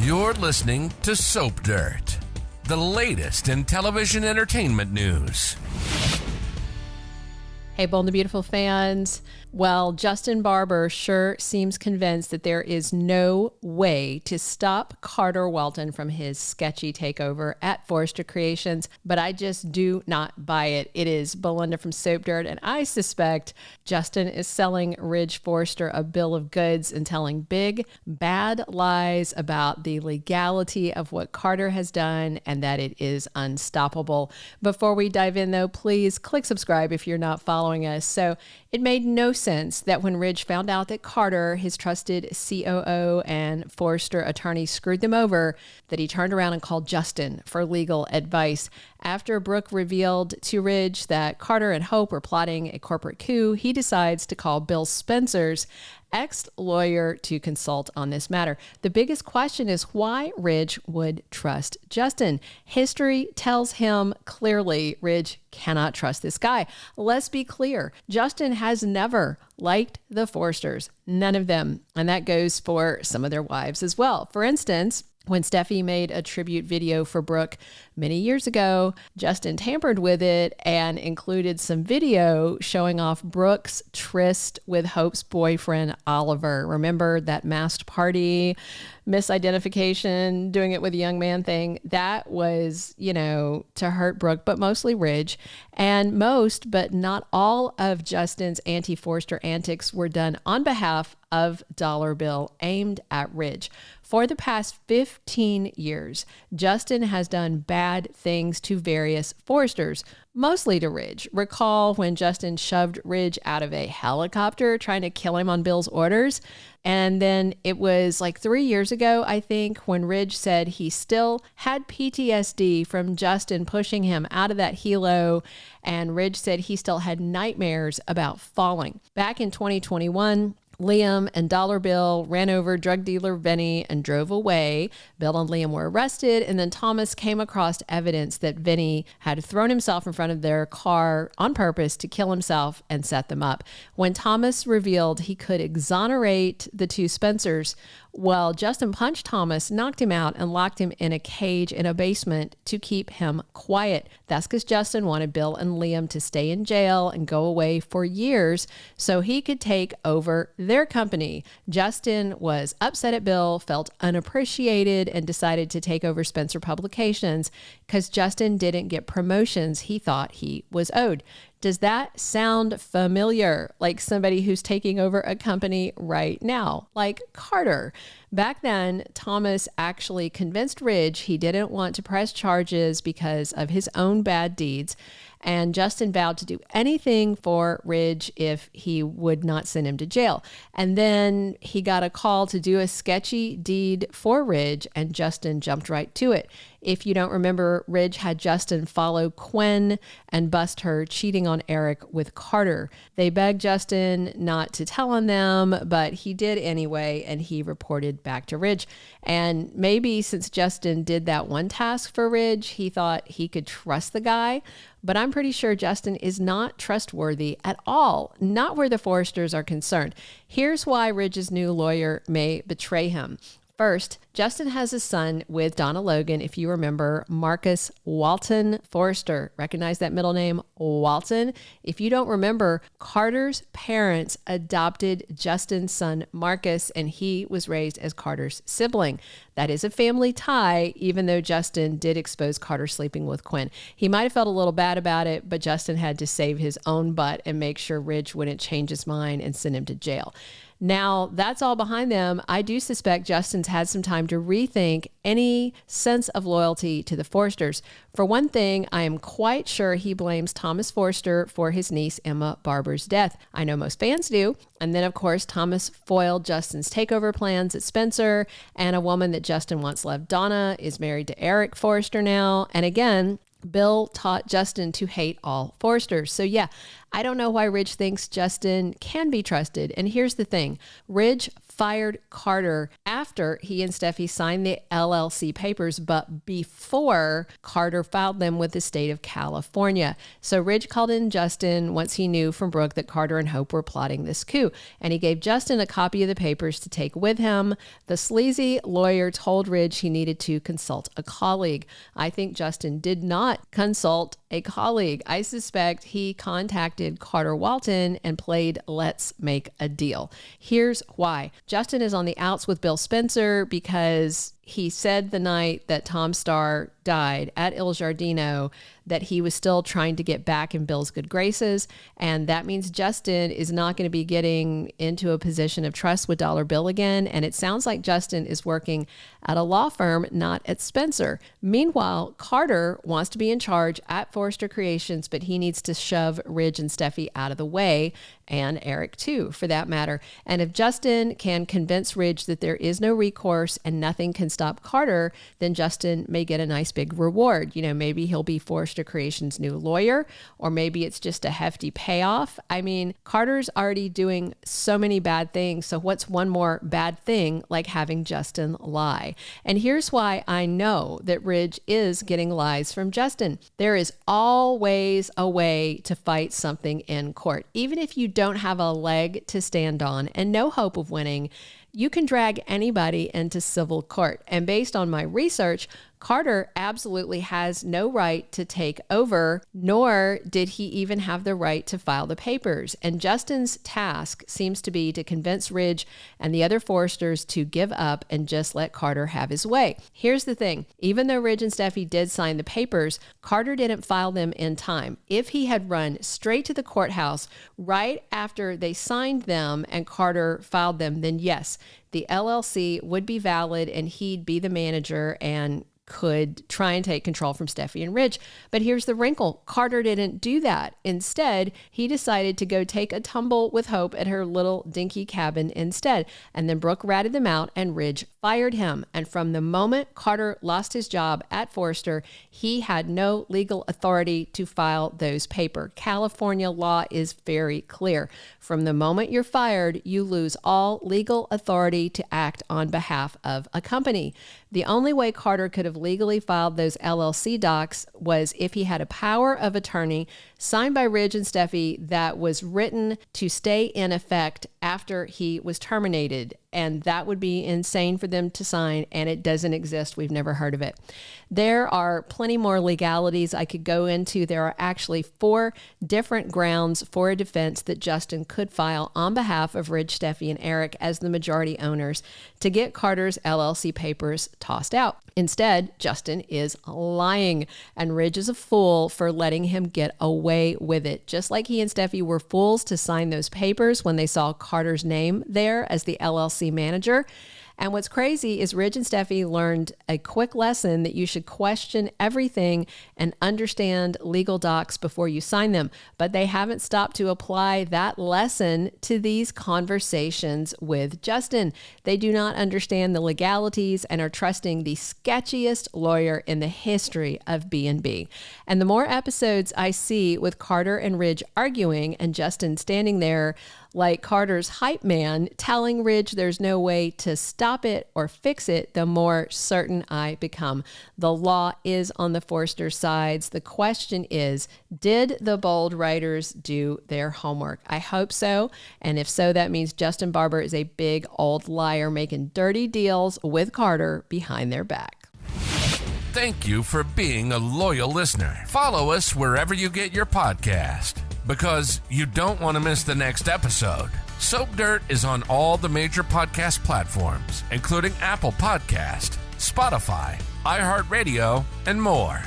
You're listening to Soap Dirt, the latest in television entertainment news. Hey, Bold and Beautiful fans. Well, Justin Barber sure seems convinced that there is no way to stop Carter Walton from his sketchy takeover at Forrester Creations, but I just do not buy it. It is Belinda from Soap Dirt, and I suspect Justin is selling Ridge Forrester a bill of goods and telling big, bad lies about the legality of what Carter has done and that it is unstoppable. Before we dive in, though, please click subscribe if you're not following us. So it made no sense that when Ridge found out that Carter, his trusted COO and Forrester attorney, screwed them over, that he turned around and called Justin for legal advice. After Brooke revealed to Ridge that Carter and Hope were plotting a corporate coup, he decides to call Bill Spencer's ex-lawyer to consult on this matter. The biggest question is why Ridge would trust Justin. History tells him clearly Ridge cannot trust this guy. Let's be clear. Justin has never liked the Forresters. None of them. And that goes for some of their wives as well. For instance, when Steffi made a tribute video for Brooke many years ago, Justin tampered with it and included some video showing off Brooke's tryst with Hope's boyfriend, Oliver. Remember that masked party, misidentification, doing it with a young man thing? That was, to hurt Brooke, but mostly Ridge. And most, but not all of Justin's anti-Forrester antics were done on behalf of Dollar Bill, aimed at Ridge. For the past 15 years, Justin has done bad things to various Forresters, mostly to Ridge. Recall when Justin shoved Ridge out of a helicopter trying to kill him on Bill's orders? And then it was like 3 years ago, I think, when Ridge said he still had PTSD from Justin pushing him out of that helo, and Ridge said he still had nightmares about falling. Back in 2021, Liam and Dollar Bill ran over drug dealer Vinny and drove away. Bill and Liam were arrested, and then Thomas came across evidence that Vinny had thrown himself in front of their car on purpose to kill himself and set them up. When Thomas revealed he could exonerate the two Spencers, well, Justin punched Thomas, knocked him out, and locked him in a cage in a basement to keep him quiet. That's because Justin wanted Bill and Liam to stay in jail and go away for years so he could take over their company. Justin was upset at Bill, felt unappreciated, and decided to take over Spencer Publications because Justin didn't get promotions he thought he was owed. Does that sound familiar? Like somebody who's taking over a company right now, like Carter. Back then, Thomas actually convinced Ridge he didn't want to press charges because of his own bad deeds. And Justin vowed to do anything for Ridge if he would not send him to jail. And then he got a call to do a sketchy deed for Ridge, and Justin jumped right to it. If you don't remember, Ridge had Justin follow Quinn and bust her cheating on Eric with Carter. They begged Justin not to tell on them, but he did anyway, and he reported back to Ridge. And maybe since Justin did that one task for Ridge, he thought he could trust the guy. But I'm pretty sure Justin is not trustworthy at all, not where the Forresters are concerned. Here's why Ridge's new lawyer may betray him. First, Justin has a son with Donna Logan, if you remember, Marcus Walton Forrester. Recognize that middle name, Walton? If you don't remember, Carter's parents adopted Justin's son, Marcus, and he was raised as Carter's sibling. That is a family tie, even though Justin did expose Carter sleeping with Quinn. He might have felt a little bad about it, but Justin had to save his own butt and make sure Ridge wouldn't change his mind and send him to jail. Now, that's all behind them. I do suspect Justin's had some time to rethink any sense of loyalty to the Forresters. For one thing, I am quite sure he blames Thomas Forrester for his niece Emma Barber's death. I know most fans do. And then, of course, Thomas foiled Justin's takeover plans at Spencer, and a woman that Justin once loved, Donna, is married to Eric Forrester now. And again, Bill taught Justin to hate all Forresters. So yeah, I don't know why Ridge thinks Justin can be trusted. And here's the thing. Ridge fired Carter after he and Steffi signed the LLC papers, but before Carter filed them with the state of California. So Ridge called in Justin once he knew from Brooke that Carter and Hope were plotting this coup, and he gave Justin a copy of the papers to take with him. The sleazy lawyer told Ridge he needed to consult a colleague. I think Justin did not consult a colleague. I suspect he contacted Carter Walton and played let's make a deal. Here's why. Justin is on the outs with Bill Spencer because he said the night that Tom Starr died at Il Giardino that he was still trying to get back in Bill's good graces. And that means Justin is not going to be getting into a position of trust with Dollar Bill again. And it sounds like Justin is working at a law firm, not at Spencer. Meanwhile, Carter wants to be in charge at Forrester Creations, but he needs to shove Ridge and Steffi out of the way, and Eric too, for that matter. And if Justin can convince Ridge that there is no recourse and nothing can stop Carter, then Justin may get a nice big reward. You know, maybe he'll be Forrester Creations' new lawyer, or maybe it's just a hefty payoff. I mean, Carter's already doing so many bad things, so what's one more bad thing like having Justin lie? And here's why I know that Ridge is getting lies from Justin. There is always a way to fight something in court. Even if you don't have a leg to stand on and no hope of winning, you can drag anybody into civil court. And based on my research, Carter absolutely has no right to take over, nor did he even have the right to file the papers. And Justin's task seems to be to convince Ridge and the other Forresters to give up and just let Carter have his way. Here's the thing. Even though Ridge and Steffi did sign the papers, Carter didn't file them in time. If he had run straight to the courthouse right after they signed them and Carter filed them, then yes, the LLC would be valid and he'd be the manager and could try and take control from Steffi and Ridge. But here's the wrinkle. Carter didn't do that. Instead, he decided to go take a tumble with Hope at her little dinky cabin instead. And then Brooke ratted them out and Ridge fired him. And from the moment Carter lost his job at Forrester, he had no legal authority to file those papers. California law is very clear. From the moment you're fired, you lose all legal authority to act on behalf of a company. The only way Carter could have legally filed those LLC docs was if he had a power of attorney signed by Ridge and Steffi that was written to stay in effect after he was terminated. And that would be insane for them to sign, and it doesn't exist. We've never heard of it. There are plenty more legalities I could go into. There are actually 4 different grounds for a defense that Justin could file on behalf of Ridge, Steffi, and Eric as the majority owners to get Carter's LLC papers tossed out. Instead, Justin is lying, and Ridge is a fool for letting him get away with it. Just like he and Steffi were fools to sign those papers when they saw Carter's name there as the LLC manager. And what's crazy is Ridge and Steffi learned a quick lesson that you should question everything and understand legal docs before you sign them. But they haven't stopped to apply that lesson to these conversations with Justin. They do not understand the legalities and are trusting the sketchiest lawyer in the history of B&B. And the more episodes I see with Carter and Ridge arguing and Justin standing there like Carter's hype man telling Ridge there's no way to stop it or fix it, the more certain I become. The law is on the Forrester sides. The question is, did the bold writers do their homework? I hope so. And if so, that means Justin Barber is a big old liar making dirty deals with Carter behind their back. Thank you for being a loyal listener. Follow us wherever you get your podcast, because you don't want to miss the next episode. Soap Dirt is on all the major podcast platforms, including Apple Podcast, Spotify, iHeartRadio, and more.